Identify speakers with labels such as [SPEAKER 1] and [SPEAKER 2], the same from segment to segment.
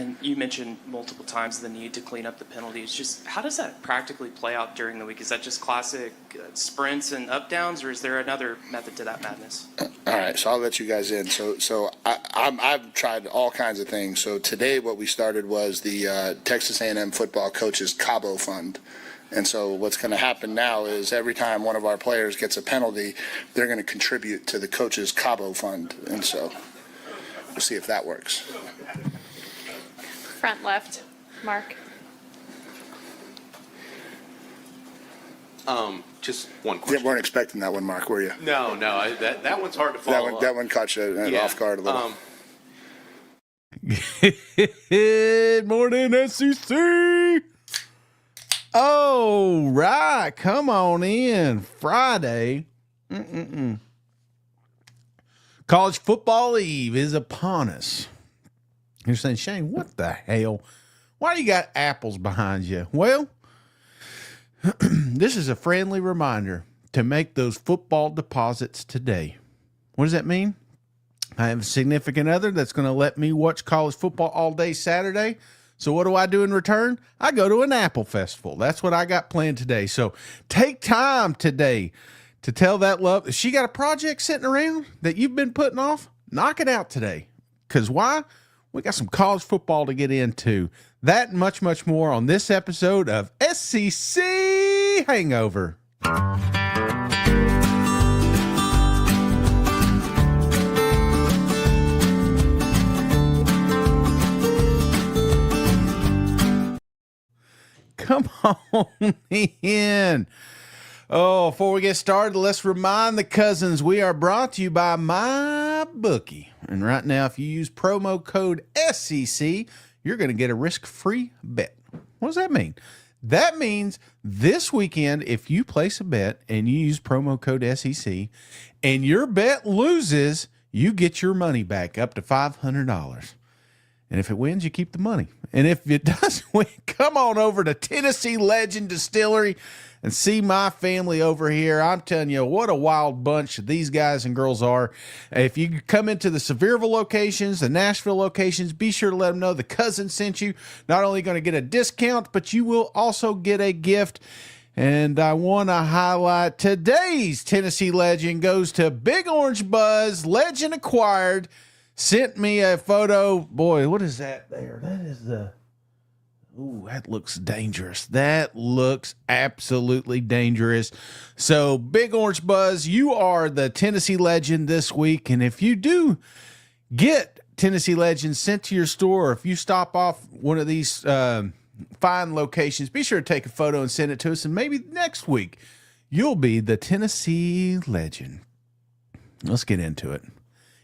[SPEAKER 1] then you mentioned multiple times the need to clean up the penalties. Just how does that practically play out during the week? Is that just classic sprints and up downs, or is there another method to that madness?
[SPEAKER 2] All right, so I'll let you guys in. So I've tried all kinds of things. So today what we started was the Texas A&M football coaches Cabo Fund. And so what's going to happen now is every time one of our players gets a penalty, they're going to contribute to the coaches Cabo Fund. And so we'll see if that works.
[SPEAKER 3] Front left, Mark.
[SPEAKER 4] Just one question.
[SPEAKER 2] You weren't expecting that one, Mark, were you?
[SPEAKER 4] No, that one's hard to follow.
[SPEAKER 2] That one caught you off guard a little.
[SPEAKER 5] Good morning, SEC. Oh, right. Come on in. Friday. College football eve is upon us. You're saying, Shane, what the hell? Why do you got apples behind you? Well, this is a friendly reminder to make those football deposits today. What does that mean? I have a significant other that's going to let me watch college football all day Saturday. So what do I do in return? I go to an apple festival. That's what I got planned today. So take time today to tell that love. If she got a project sitting around that you've been putting off, knock it out today. Because why? We got some college football to get into. That and much, much more on this episode of SEC Hangover. Come on in. Oh, before we get started, let's remind the cousins we are brought to you by MyBookie. And right now, if you use promo code SEC, you're going to get a risk-free bet. What does that mean? That means this weekend, if you place a bet and you use promo code SEC and your bet loses, you get your money back up to $500. And if it wins, you keep the money. And if it doesn't win, come on over to Tennessee Legend Distillery and see my family over here. I'm telling you, what a wild bunch these guys and girls are. If you come into the Sevierville locations, the Nashville locations, be sure to let them know the cousin sent you. Not only going to get a discount, but you will also get a gift. And I want to highlight today's Tennessee Legend goes to Big Orange Buzz, Legend Acquired. Sent me a photo. Boy, what is that there? That is the... Ooh, that looks dangerous. That looks absolutely dangerous. So, Big Orange Buzz, you are the Tennessee Legend this week. And if you do get Tennessee Legend sent to your store, or if you stop off one of these fine locations, be sure to take a photo and send it to us. And maybe next week, you'll be the Tennessee Legend. Let's get into it.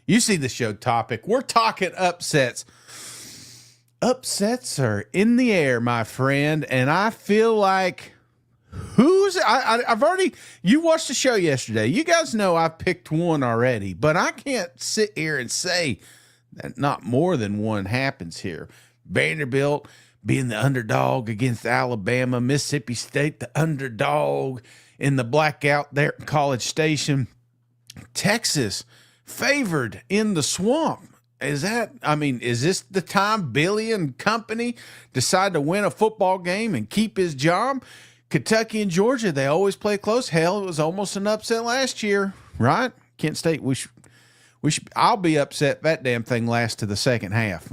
[SPEAKER 5] You see the show topic. We're talking upsets. Upsets are in the air, my friend. And I feel like I've already, you watched the show yesterday. You guys know I've picked one already, but I can't sit here and say that not more than one happens here. Vanderbilt being the underdog against Alabama, Mississippi State, the underdog in the blackout there in College Station, Texas favored in the swamp. Is this the time Billy and company decide to win a football game and keep his job? Kentucky and Georgia, they always play close. Hell, it was almost an upset last year, right? Kent State, I'll be upset if that damn thing lasts to the second half.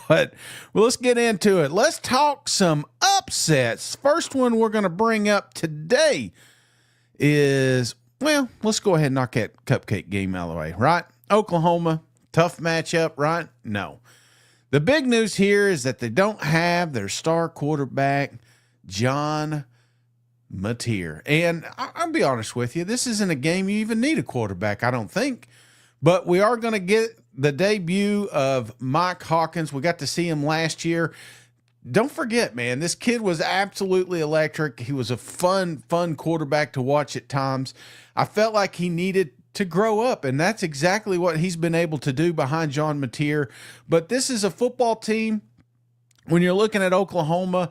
[SPEAKER 5] But let's get into it. Let's talk some upsets. First one we're going to bring up today is, well, let's go ahead and knock that cupcake game out of the way, right? Oklahoma, tough matchup, right? No. The big news here is that they don't have their star quarterback, John Mateer. And I'll be honest with you, this isn't a game you even need a quarterback, I don't think. But we are going to get the debut of Mike Hawkins. We got to see him last year. Don't forget, man, this kid was absolutely electric. He was a fun quarterback to watch at times. I felt like he needed to grow up, and that's exactly what he's been able to do behind John Mateer. But this is a football team. When you're looking at Oklahoma,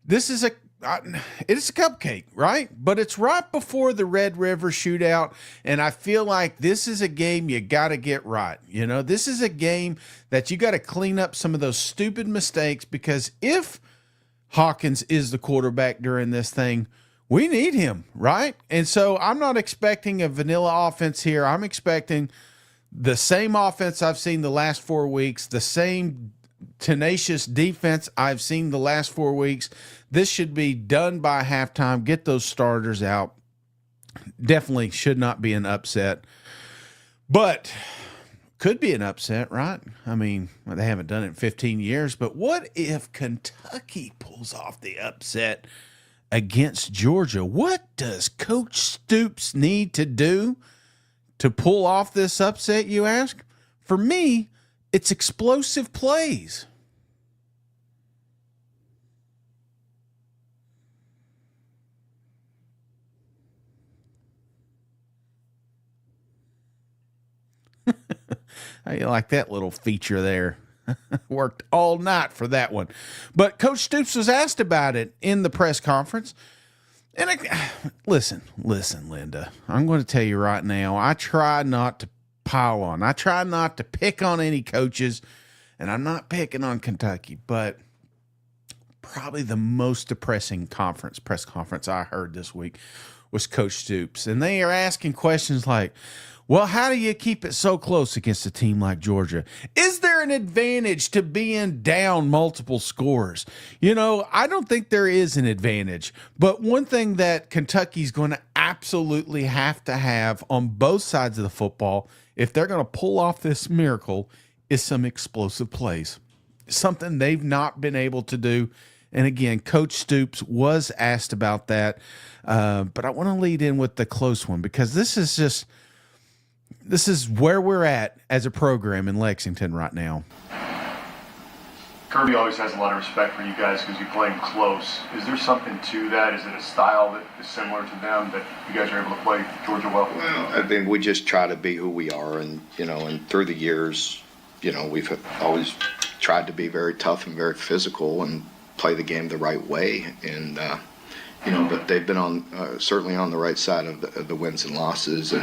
[SPEAKER 5] this is a it's a cupcake, right? But it's right before the Red River shootout, and I feel like this is a game you got to get right. You know, this is a game that you got to clean up some of those stupid mistakes, because if Hawkins is the quarterback during this thing, we need him, right? And so I'm not expecting a vanilla offense here. I'm expecting the same offense I've seen the last 4 weeks, the same tenacious defense I've seen the last 4 weeks. This should be done by halftime. Get those starters out. Definitely should not be an upset, but could be an upset, right? I mean, well, they haven't done it in 15 years, but what if Kentucky pulls off the upset against Georgia? What does Coach Stoops need to do to pull off this upset, you ask? For me, it's explosive plays. How you like that little feature there? Worked all night for that one. But Coach Stoops was asked about it in the press conference. And listen, Linda, I'm going to tell you right now, I try not to pile on. I try not to pick on any coaches, and I'm not picking on Kentucky, but probably the most depressing press conference I heard this week was Coach Stoops. And they are asking questions like, well, how do you keep it so close against a team like Georgia? Is there an advantage to being down multiple scores? You know, I don't think there is an advantage. But one thing that Kentucky's going to absolutely have to have on both sides of the football, if they're going to pull off this miracle, is some explosive plays. Something they've not been able to do. And again, Coach Stoops was asked about that. But I want to lead in with the close one, because this is where we're at as a program in Lexington right now.
[SPEAKER 3] Kirby always has a lot of respect for you guys because you play him close. Is there something to that? Is it a style that is similar to them that you guys are able to play Georgia well?
[SPEAKER 6] Well, I think we just try to be who we are, and and through the years, we've always tried to be very tough and very physical and play the game the right way. And but they've been on certainly on the right side of the wins and losses. They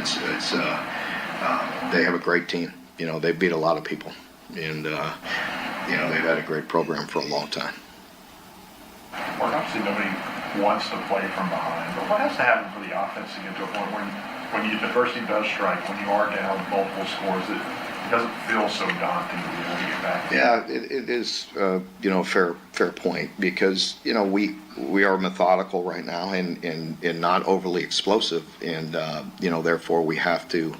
[SPEAKER 6] have a great team. They beat a lot of people, and they've had a great program for a long time.
[SPEAKER 3] Well, obviously nobody wants to play from behind, but what has to happen for the offense to get to a point when adversity does strike, when you are down multiple scores, it doesn't feel so daunting to be able to get back?
[SPEAKER 6] Yeah, it is fair point, because we are methodical right now and not overly explosive, and therefore we have to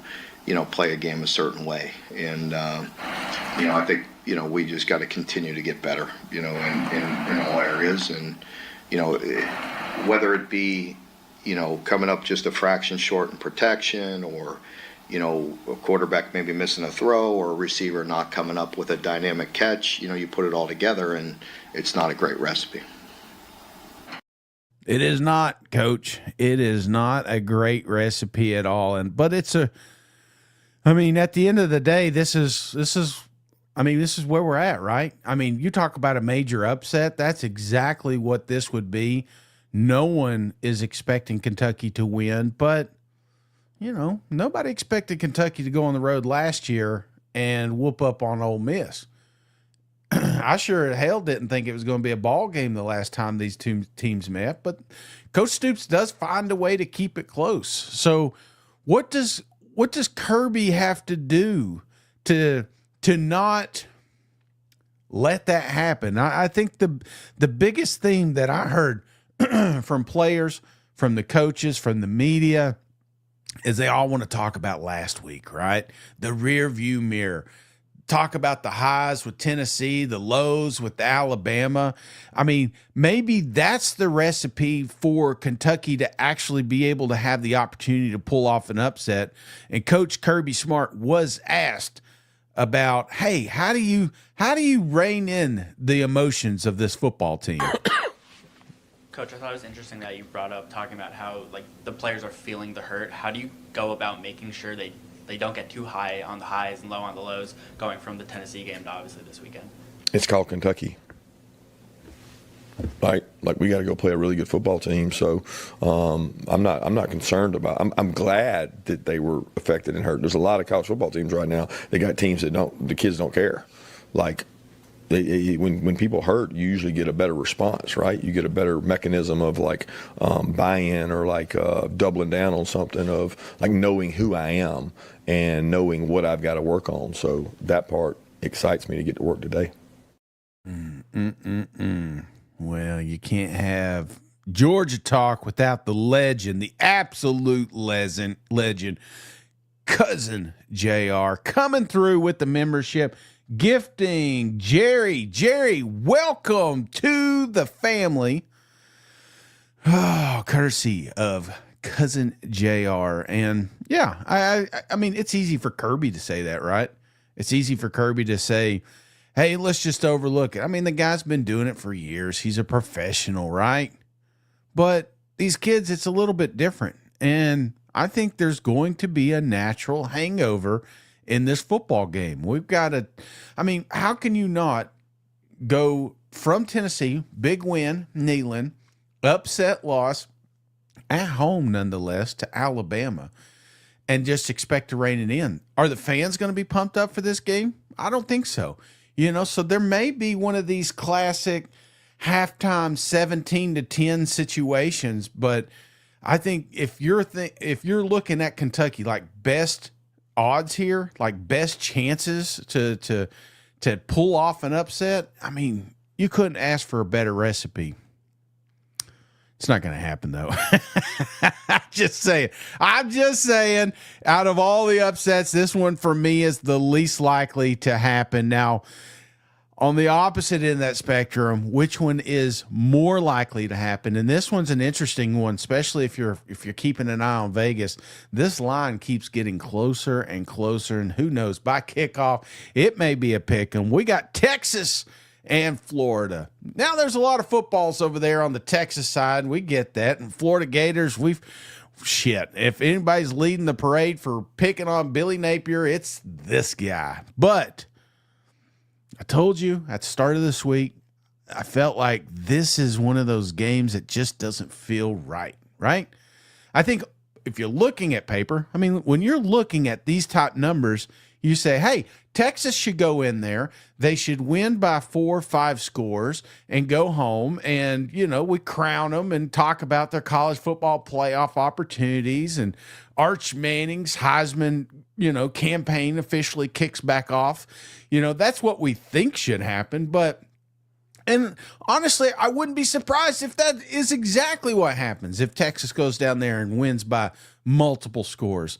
[SPEAKER 6] play a game a certain way. And I think we just got to continue to get better in all areas, and whether it be coming up just a fraction short in protection, or a quarterback maybe missing a throw, or a receiver not coming up with a dynamic catch. You put it all together, and it's not a great recipe.
[SPEAKER 5] It is not, Coach. It is not a great recipe at all. But it's at the end of the day, this is where we're at, right? I mean, you talk about a major upset. That's exactly what this would be. No one is expecting Kentucky to win, but nobody expected Kentucky to go on the road last year and whoop up on Ole Miss. I sure as hell didn't think it was going to be a ball game the last time these two teams met, but Coach Stoops does find a way to keep it close. So what does Kirby have to do to not let that happen? I think the biggest theme that I heard from players, from the coaches, from the media, is they all want to talk about last week, right? The rear view mirror. Talk about the highs with Tennessee, the lows with Alabama. Maybe that's the recipe for Kentucky to actually be able to have the opportunity to pull off an upset. And Coach Kirby Smart was asked about, hey, how do you rein in the emotions of this football team?
[SPEAKER 7] Coach, I thought it was interesting that you brought up talking about how the players are feeling the hurt. How do you go about making sure they don't get too high on the highs and low on the lows, going from the Tennessee game to obviously this weekend?
[SPEAKER 8] It's called Kentucky. right? Like we got to go play a really good football team. So I'm not concerned about. I'm glad that they were affected and hurt. There's a lot of college football teams right now. They got teams that the kids don't care. Like when people hurt, you usually get a better response, right? You get a better mechanism of like buy-in or like doubling down on something of like knowing who I am and knowing what I've got to work on. So that part excites me to get to work today.
[SPEAKER 5] Well, you can't have Georgia talk without the legend, the absolute legend, Cousin JR, coming through with the membership, gifting Jerry. Jerry, welcome to the family. Oh, courtesy of Cousin JR. And yeah, I mean, it's easy for Kirby to say that, right? It's easy for Kirby to say, hey, let's just overlook it. I mean, the guy's been doing it for years. He's a professional, right? But these kids, it's a little bit different. And I think there's going to be a natural hangover in this football game. We've got to, I mean, how can you not go from Tennessee, big win, Neyland, upset loss, at home nonetheless, to Alabama, and just expect to rein it in? Are the fans going to be pumped up for this game? I don't think so. You know, so there may be one of these classic halftime 17-10 situations, but I think if you're looking at Kentucky, like best odds here, like best chances to pull off an upset, I mean, you couldn't ask for a better recipe. It's not going to happen, though. I'm just saying, out of all the upsets, this one for me is the least likely to happen. Now, on the opposite end of that spectrum, which one is more likely to happen? And this one's an interesting one, especially if you're keeping an eye on Vegas. This line keeps getting closer and closer, and who knows, by kickoff, it may be a pick 'em. We got Texas and Florida. Now, there's a lot of footballs over there on the Texas side. We get that. And Florida Gators, if anybody's leading the parade for picking on Billy Napier, it's this guy. But I told you at the start of this week, I felt like this is one of those games that just doesn't feel right? I think if you're looking at paper, I mean, when you're looking at these top numbers, you say, hey, Texas should go in there. They should win by 4 or 5 scores and go home. And, you know, we crown them and talk about their college football playoff opportunities. And Arch Manning's Heisman, campaign officially kicks back off. That's what we think should happen. And honestly, I wouldn't be surprised if that is exactly what happens, if Texas goes down there and wins by multiple scores.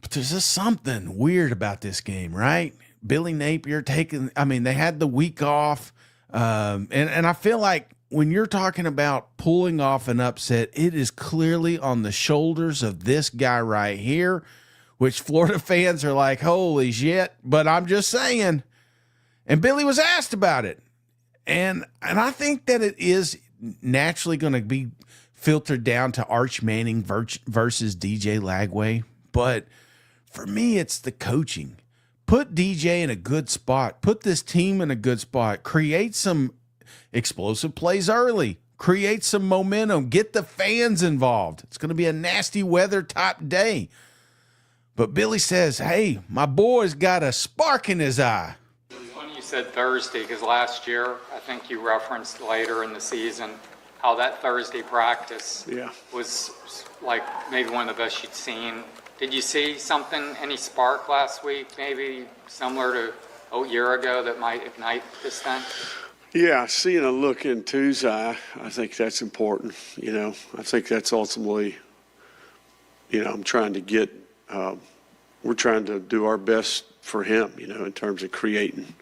[SPEAKER 5] But there's just something weird about this game, right? Billy Napier they had the week off. And I feel like when you're talking about pulling off an upset, it is clearly on the shoulders of this guy right here, which Florida fans are like, holy shit. But I'm just saying. And Billy was asked about it. And I think that it is naturally going to be filtered down to Arch Manning versus DJ Lagway. But for me, it's the coaching. Put DJ in a good spot. Put this team in a good spot. Create some explosive plays early. Create some momentum. Get the fans involved. It's going to be a nasty weather type day. But Billy says, hey, my boy's got a spark in his eye.
[SPEAKER 9] When you said Thursday, because last year, I think you referenced later in the season how that Thursday practice was like maybe one of the best you'd seen. Did you see something, any spark last week, maybe similar to a year ago that might ignite this thing?
[SPEAKER 10] Yeah, seeing a look in Tu's eye, I think that's important. I think that's ultimately, I'm trying to get, we're trying to do our best for him, in terms of creating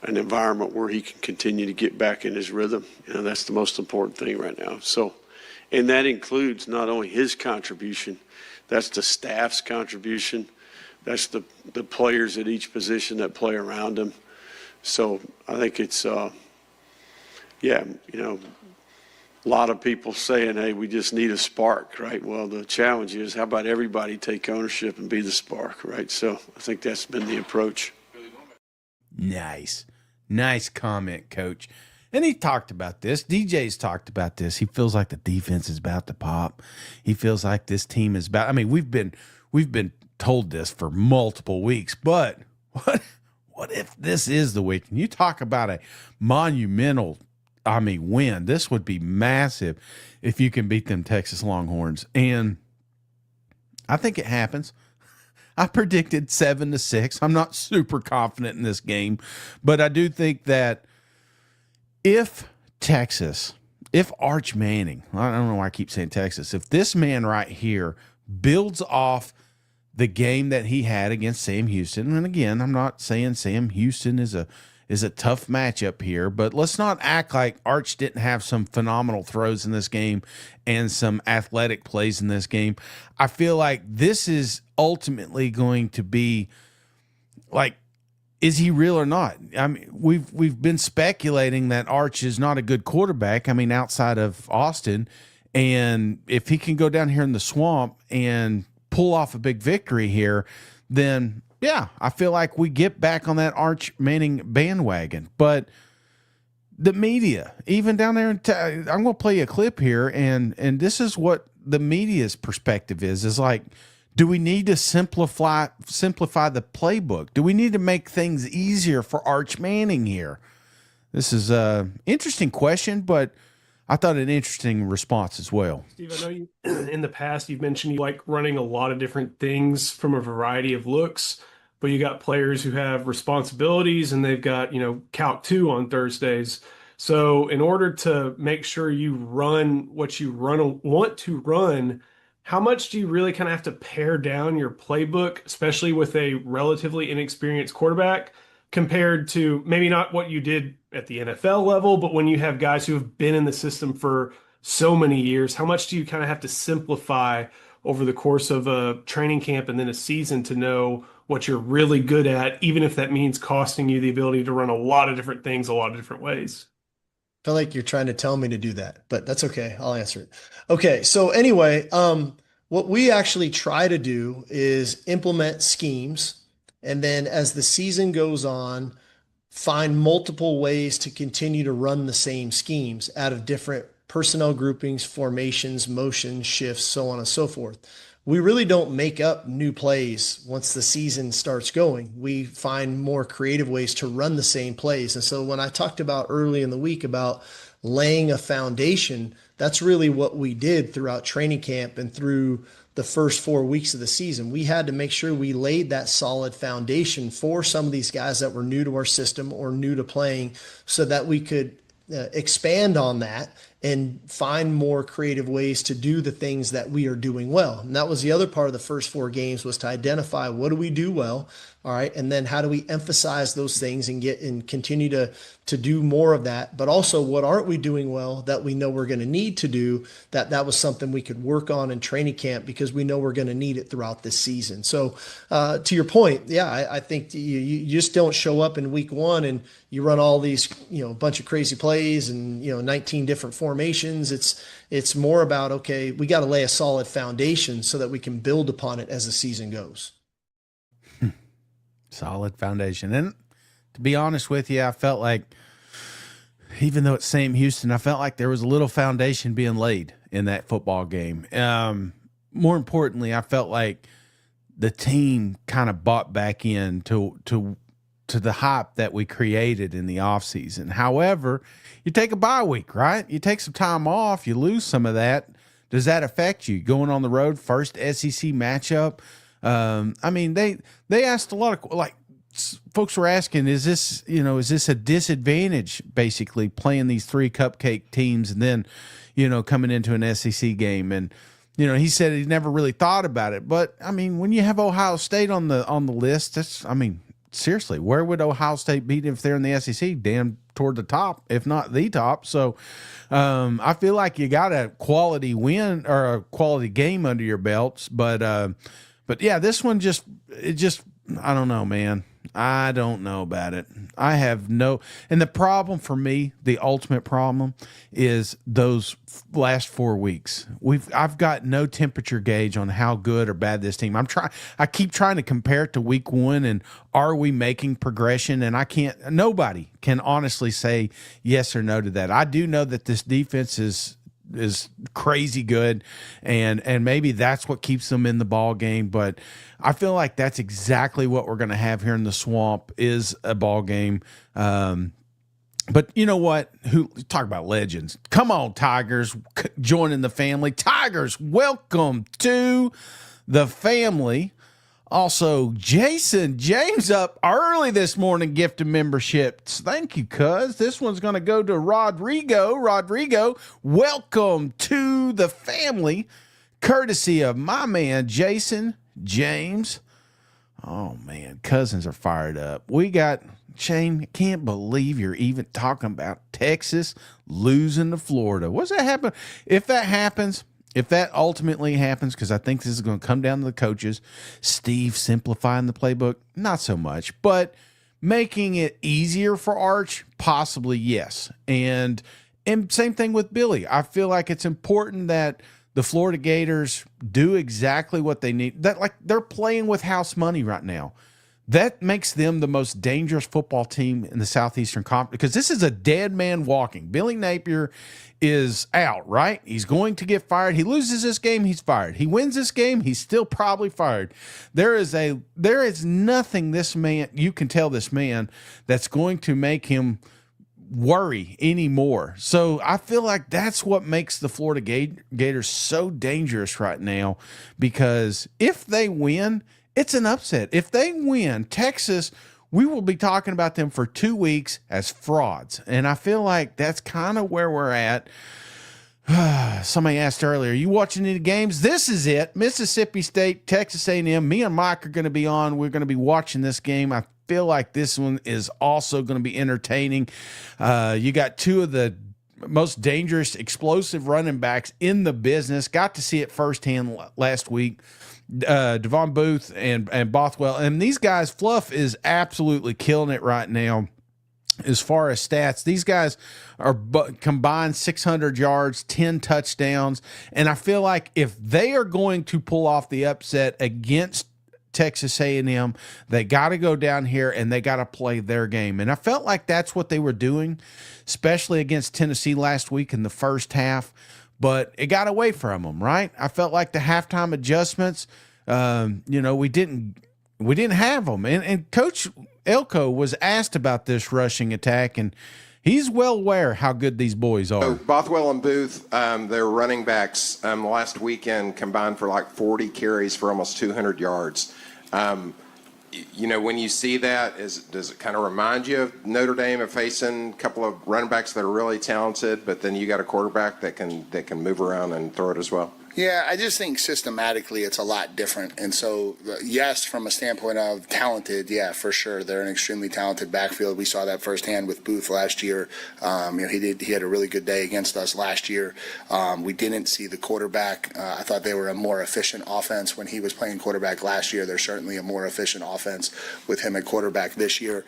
[SPEAKER 10] an environment where he can continue to get back in his rhythm. That's the most important thing right now. So, and that includes not only his contribution, that's the staff's contribution. That's the players at each position that play around him. So I think it's, a lot of people saying, hey, we just need a spark, right? Well, the challenge is, how about everybody take ownership and be the spark, right? So I think that's been the approach.
[SPEAKER 5] Nice comment, Coach. And he talked about this. DJ's talked about this. He feels like the defense is about to pop. He feels like this team is about. I mean, we've been told this for multiple weeks, but what if this is the week? And you talk about a monumental, win. This would be massive if you can beat them Texas Longhorns. And I think it happens. I predicted 7-6. I'm not super confident in this game, but I do think that if Arch Manning, I don't know why I keep saying Texas, if this man right here builds off the game that he had against Sam Houston, and again, I'm not saying Sam Houston is a tough matchup here, but let's not act like Arch didn't have some phenomenal throws in this game and some athletic plays in this game. I feel like this is ultimately going to be like, is he real or not? I mean, we've been speculating that Arch is not a good quarterback. I mean, outside of Austin, and if he can go down here in the swamp and pull off a big victory here, then yeah, I feel like we get back on that Arch Manning bandwagon. But the media, even down there, I'm going to play you a clip here, and this is what the media's perspective is like, do we need to simplify the playbook? Do we need to make things easier for Arch Manning here? This is an interesting question, but I thought an interesting response as well.
[SPEAKER 11] Steve, I know you in the past you've mentioned you like running a lot of different things from a variety of looks, but you got players who have responsibilities and they've got, Calc 2 on Thursdays. So in order to make sure you run what you want to run, how much do you really kind of have to pare down your playbook, especially with a relatively inexperienced quarterback, compared to maybe not what you did at the NFL level, but when you have guys who have been in the system for so many years, how much do you kind of have to simplify over the course of a training camp and then a season to know what you're really good at, even if that means costing you the ability to run a lot of different things a lot of different ways?
[SPEAKER 12] I feel like you're trying to tell me to do that, but that's okay. I'll answer it. Okay. So anyway, what we actually try to do is implement schemes. And then as the season goes on, find multiple ways to continue to run the same schemes out of different personnel groupings, formations, motions, shifts, so on and so forth. We really don't make up new plays once the season starts going. We find more creative ways to run the same plays. And so when I talked about early in the week about laying a foundation, that's really what we did throughout training camp and through the first 4 weeks of the season. We had to make sure we laid that solid foundation for some of these guys that were new to our system or new to playing so that we could expand on that and find more creative ways to do the things that we are doing well. And that was the other part of the first 4 games, was to identify what do we do well, all right, and then how do we emphasize those things and continue to do more of that, but also what aren't we doing well that we know we're going to need to do, that was something we could work on in training camp because we know we're going to need it throughout this season. So to your point, yeah, I think you just don't show up in week 1 and you run all these, a bunch of crazy plays and, 19 different formations. It's more about, okay, we got to lay a solid foundation so that we can build upon it as the season goes.
[SPEAKER 5] Solid foundation. And to be honest with you, I felt like, even though it's Sam Houston, I felt like there was a little foundation being laid in that football game. More importantly, I felt like the team kind of bought back in to the hype that we created in the offseason. However, you take a bye week, right? You take some time off, you lose some of that. Does that affect you going on the road? First SEC matchup. They asked a lot of, folks were asking, is this a disadvantage basically playing these 3 cupcake teams and then, coming into an SEC game? And, he said he never really thought about it, but when you have Ohio State on the list, seriously, where would Ohio State beat if they're in the SEC? Damn toward the top, if not the top. So I feel like you got a quality win or a quality game under your belts, but yeah, this one I don't know, man. I don't know about it. I have no, and the problem for me, the ultimate problem, is those last 4 weeks. I've got no temperature gauge on how good or bad this team. I keep trying to compare it to week 1, and are we making progression? And nobody can honestly say yes or no to that. I do know that this defense is crazy good, and maybe that's what keeps them in the ball game. But I feel like that's exactly what we're going to have here in the Swamp, is a ball game. But you know what? Talk about legends. Come on, Tigers, joining the family. Tigers, welcome to the family. Also, Jason James up early this morning, gifted memberships. Thank you, cuz. This one's going to go to Rodrigo. Rodrigo, welcome to the family, courtesy of my man, Jason James. Oh, man, cousins are fired up. We got, Shane, can't believe you're even talking about Texas losing to Florida. What's that happen? If that ultimately happens, because I think this is going to come down to the coaches, Steve simplifying the playbook, not so much, but making it easier for Arch, possibly yes. And same thing with Billy. I feel like it's important that the Florida Gators do exactly what they need. That, like, they're playing with house money right now. That makes them the most dangerous football team in the Southeastern Conference, because this is a dead man walking. Billy Napier is out, right? He's going to get fired. He loses this game, he's fired. He wins this game, he's still probably fired. There is nothing you can tell this man that's going to make him worry anymore. So I feel like that's what makes the Florida Gators so dangerous right now, because if they win, it's an upset. If they win, Texas, we will be talking about them for 2 weeks as frauds. And I feel like that's kind of where we're at. Somebody asked earlier, are you watching any games? This is it. Mississippi State, Texas A&M. Me and Mike are going to be on. We're going to be watching this game. I feel like this one is also going to be entertaining. You got two of the most dangerous, explosive running backs in the business. Got to see it firsthand last week. Devon Booth and Bothwell, and these guys, Fluff is absolutely killing it right now. As far as stats, these guys are combined 600 yards, 10 touchdowns, and I feel like if they are going to pull off the upset against Texas A&M, they got to go down here and they got to play their game. And I felt like that's what they were doing, especially against Tennessee last week in the first half. But it got away from them, right? I felt like the halftime adjustments, we didn't have them. And Coach Elko was asked about this rushing attack, and he's well aware how good these boys are.
[SPEAKER 13] So Bothwell and Booth, their running backs last weekend combined for like 40 carries for almost 200 yards. When you see that, does it kind of remind you of Notre Dame of facing a couple of running backs that are really talented, but then you got a quarterback that can move around and throw it as well?
[SPEAKER 2] Yeah, I just think systematically it's a lot different. And so, yes, from a standpoint of talented, yeah, for sure. They're an extremely talented backfield. We saw that firsthand with Booth last year. He had a really good day against us last year. We didn't see the quarterback. I thought they were a more efficient offense when he was playing quarterback last year. They're certainly a more efficient offense with him at quarterback this year.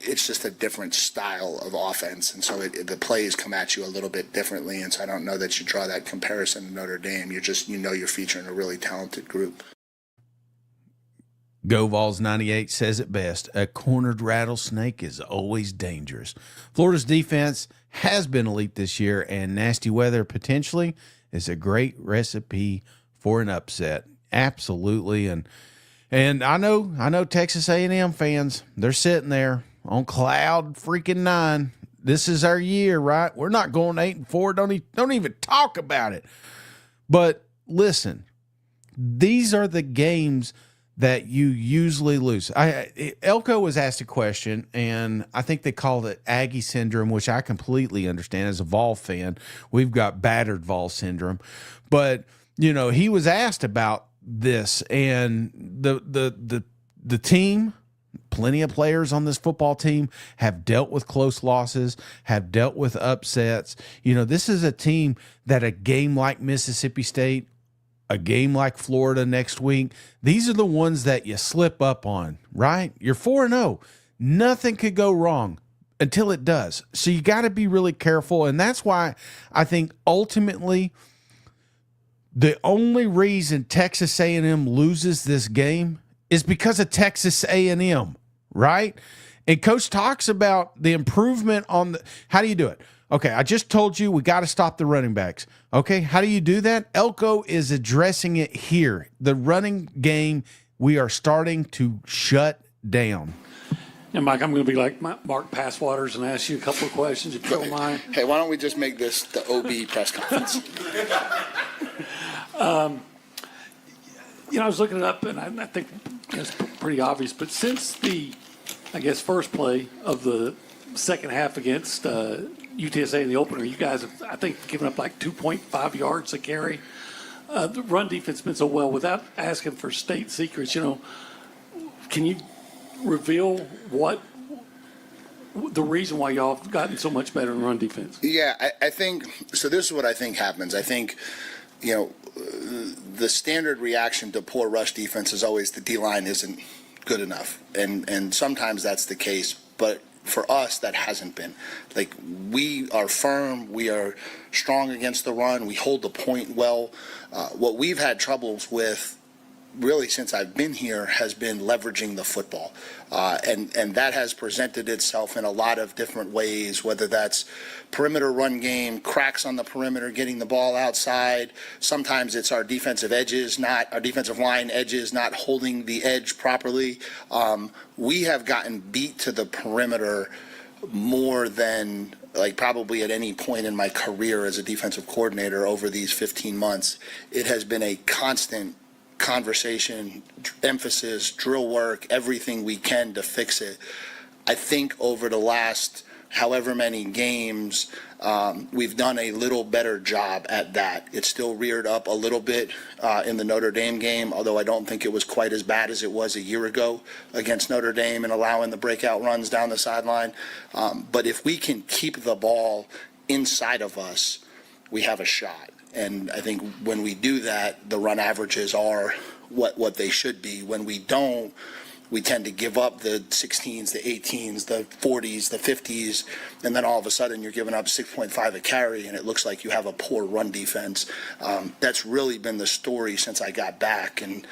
[SPEAKER 2] It's just a different style of offense, and so the plays come at you a little bit differently, and so I don't know that you draw that comparison to Notre Dame. You're featuring a really talented group.
[SPEAKER 5] GoVols98 says it best. A cornered rattlesnake is always dangerous. Florida's defense has been elite this year, and nasty weather potentially is a great recipe for an upset. Absolutely, and I know Texas A&M fans, they're sitting there on cloud freaking 9. This is our year, right? We're not going 8-4. Don't even talk about it. But listen, these are the games that you usually lose. Elko was asked a question, and I think they called it Aggie syndrome, which I completely understand. As a Vol fan, we've got battered Vol syndrome. But, he was asked about this, and the team, plenty of players on this football team have dealt with close losses, have dealt with upsets. This is a team that a game like Mississippi State, a game like Florida next week, these are the ones that you slip up on, right? You're 4-0. Nothing could go wrong until it does. So you got to be really careful. And that's why I think ultimately the only reason Texas A&M loses this game is because of Texas A&M, right? And Coach talks about the improvement on the – how do you do it? Okay, I just told you we got to stop the running backs. Okay, how do you do that? Elko is addressing it here. The running game we are starting to shut down.
[SPEAKER 14] Yeah, Mike, I'm going to be like Mark Passwaters and ask you a couple of questions, if you don't mind.
[SPEAKER 2] Hey, why don't we just make this the OB press conference?
[SPEAKER 14] I was looking it up, and I think it's pretty obvious, but since the, I guess, first play of the second half against UTSA in the opener, you guys have, I think, given up like 2.5 yards a carry. The run defense has been so well. Without asking for state secrets, can you reveal what the reason why y'all have gotten so much better in run defense?
[SPEAKER 2] Yeah, I think so. This is what I think happens. I think, the standard reaction to poor rush defense is always the D-line isn't good enough. And sometimes that's the case. But for us, that hasn't been. Like, we are firm. We are strong against the run. We hold the point well. What we've had troubles with really since I've been here has been leveraging the football. And that has presented itself in a lot of different ways, whether that's perimeter run game, cracks on the perimeter, getting the ball outside. Sometimes it's our defensive line edges not holding the edge properly. We have gotten beat to the perimeter more than probably at any point in my career as a defensive coordinator over these 15 months. It has been a constant conversation, emphasis, drill work, everything we can to fix it. I think over the last however many games, we've done a little better job at that. It still reared up a little bit in the Notre Dame game, although I don't think it was quite as bad as it was a year ago against Notre Dame and allowing the breakout runs down the sideline. But if we can keep the ball inside of us, we have a shot. And I think when we do that, the run averages are what they should be. When we don't, we tend to give up the 16s, the 18s, the 40s, the 50s, and then all of a sudden you're giving up 6.5 a carry, and it looks like you have a poor run defense. That's really been the story since I got back. And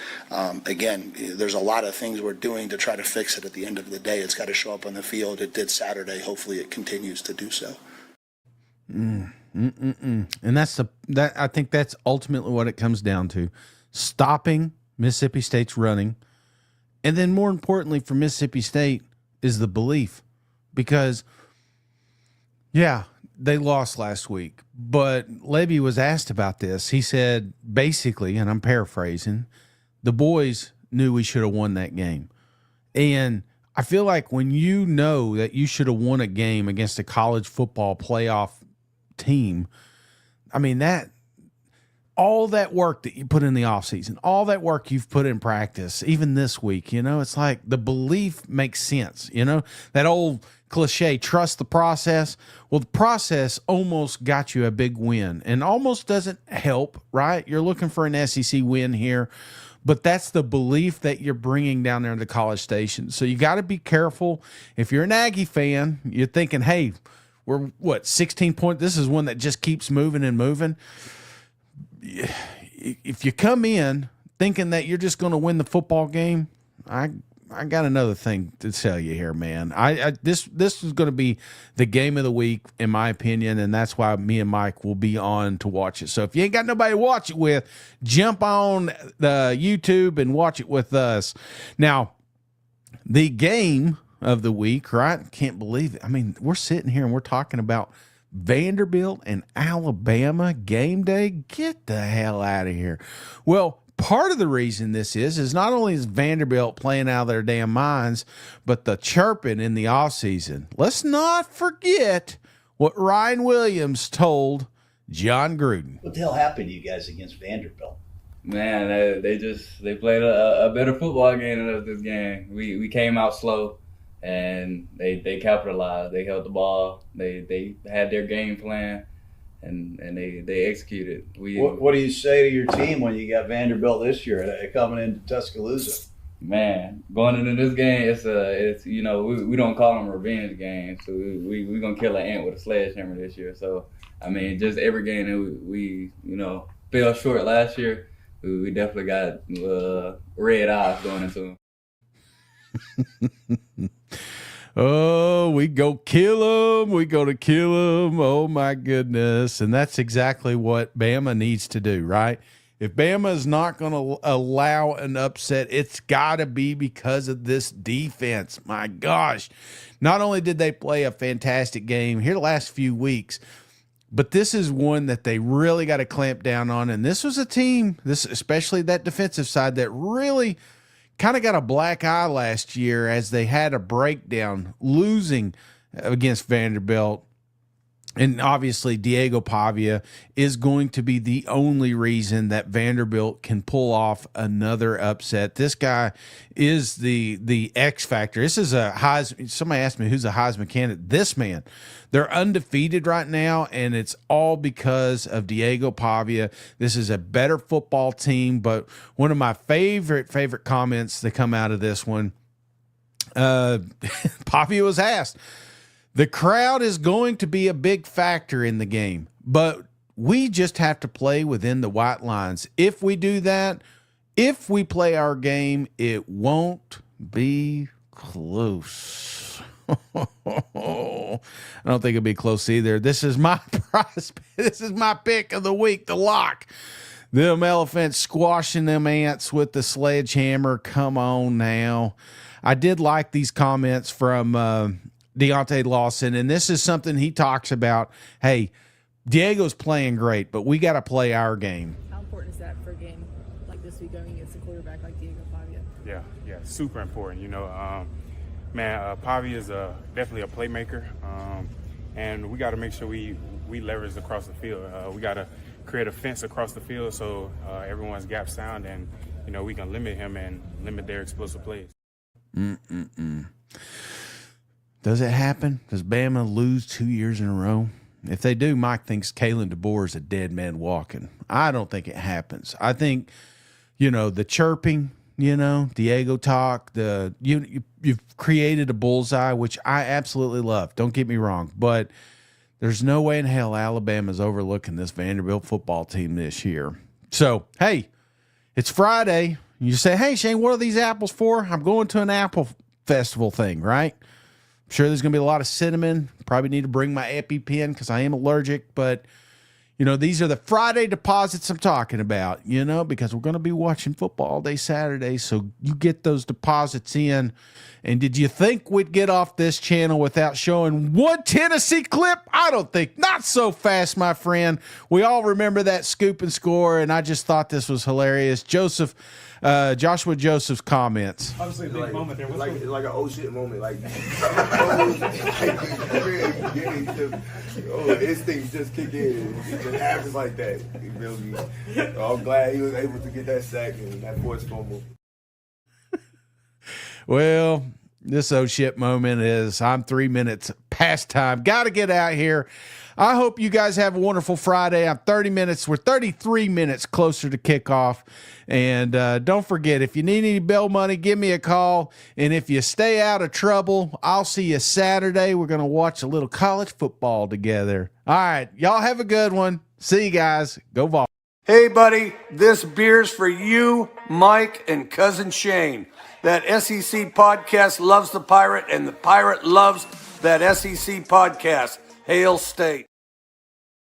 [SPEAKER 2] again, there's a lot of things we're doing to try to fix it. At the end of the day, it's got to show up on the field. It did Saturday. Hopefully it continues to do so.
[SPEAKER 5] And I think that's ultimately what it comes down to: stopping Mississippi State's running, and then more importantly for Mississippi State is the belief, because they lost last week, but Levy was asked about this. He said basically, and I'm paraphrasing, the boys knew we should have won that game, and I feel like when you know that you should have won a game against a college football playoff team, I mean, that all that work that you put in the offseason, all that work you've put in practice, even this week, it's like the belief makes sense. That old cliche, trust the process. Well, the process almost got you a big win, and almost doesn't help, right? You're looking for an SEC win here, but that's the belief that you're bringing down there in the College Station. So you got to be careful. If you're an Aggie fan, you're thinking, hey, we're 16 points. This is one that just keeps moving and moving. If you come in thinking that you're just going to win the football game, I got another thing to tell you here, man. This is going to be the game of the week, in my opinion, and that's why me and Mike will be on to watch it. So if you ain't got nobody to watch it with, jump on the YouTube and watch it with us. Now, the game of the week, right? Can't believe it. I mean, we're sitting here and we're talking about Vanderbilt and Alabama game day. Get the hell out of here. Well, part of the reason this is not only is Vanderbilt playing out of their damn minds, but the chirping in the offseason. Let's not forget what Ryan Williams told John Gruden.
[SPEAKER 15] What the hell happened to you guys against Vanderbilt?
[SPEAKER 16] Man, they played a better football game than us this game. We came out slow. And they capitalized. They held the ball. They had their game plan, and they executed.
[SPEAKER 15] What do you say to your team when you got Vanderbilt this year coming into Tuscaloosa?
[SPEAKER 16] Man, going into this game, it's we don't call them revenge games. So we gonna kill an ant with a sledgehammer this year. So I mean, just every game that we fell short last year, we definitely got red eyes going into them.
[SPEAKER 5] Oh, we go kill them. We go to kill them. Oh, my goodness. And that's exactly what Bama needs to do, right? If Bama is not going to allow an upset, it's got to be because of this defense. My gosh. Not only did they play a fantastic game here the last few weeks, but this is one that they really got to clamp down on. And this was a team, especially that defensive side, that really – kind of got a black eye last year as they had a breakdown, losing against Vanderbilt. And obviously, Diego Pavia is going to be the only reason that Vanderbilt can pull off another upset. This guy is the X factor. This is a Heisman. Somebody asked me who's a Heisman candidate. This man. They're undefeated right now, and it's all because of Diego Pavia. This is a better football team, but one of my favorite comments that come out of this one, Pavia was asked, the crowd is going to be a big factor in the game, but we just have to play within the white lines. If we do that, if we play our game, it won't be close. I don't think it'll be close either. This is my prospect. This is my pick of the week, the lock. Them elephants squashing them ants with the sledgehammer. Come on now. I did like these comments from Deontay Lawson, and this is something he talks about. Hey, Diego's playing great, but we got to play our game.
[SPEAKER 17] How important is that for a game like this week going against a quarterback like Diego Pavia?
[SPEAKER 18] Yeah, super important. Pavia is definitely a playmaker, and we got to make sure we leverage across the field. We got to create a fence across the field so everyone's gap sound, and we can limit him and limit their explosive plays.
[SPEAKER 5] Does it happen? Does Bama lose 2 years in a row? If they do, Mike thinks Kalen DeBoer is a dead man walking. I don't think it happens. I think, the chirping, Diego talk, you've created a bullseye, which I absolutely love. Don't get me wrong. But there's no way in hell Alabama's overlooking this Vanderbilt football team this year. So, hey, it's Friday. You say, hey, Shane, what are these apples for? I'm going to an apple festival thing, right? I'm sure there's going to be a lot of cinnamon. Probably need to bring my EpiPen because I am allergic. But, these are the Friday deposits I'm talking about, because we're going to be watching football all day Saturday. So you get those deposits in. And did you think we'd get off this channel without showing one Tennessee clip? I don't think. Not so fast, my friend. We all remember that scoop and score, and I just thought this was hilarious. Joshua Joseph's comments.
[SPEAKER 19] Obviously, a big moment there. Like an oh shit moment. Instincts just kick in. It just happens like that. You feel me? So I'm glad he was able to get that sack and that forced fumble.
[SPEAKER 5] Well, this oh shit moment is I'm 3 minutes past time. Got to get out here. I hope you guys have a wonderful Friday. We're 33 minutes closer to kickoff. And don't forget, if you need any bail money, give me a call. And if you stay out of trouble, I'll see you Saturday. We're going to watch a little college football together. All right. Y'all have a good one. See you guys. Go Vols.
[SPEAKER 20] Hey, buddy. This beer's for you, Mike, and Cousin Shane. That SEC podcast loves the Pirate, and the Pirate loves that SEC podcast. Hail State.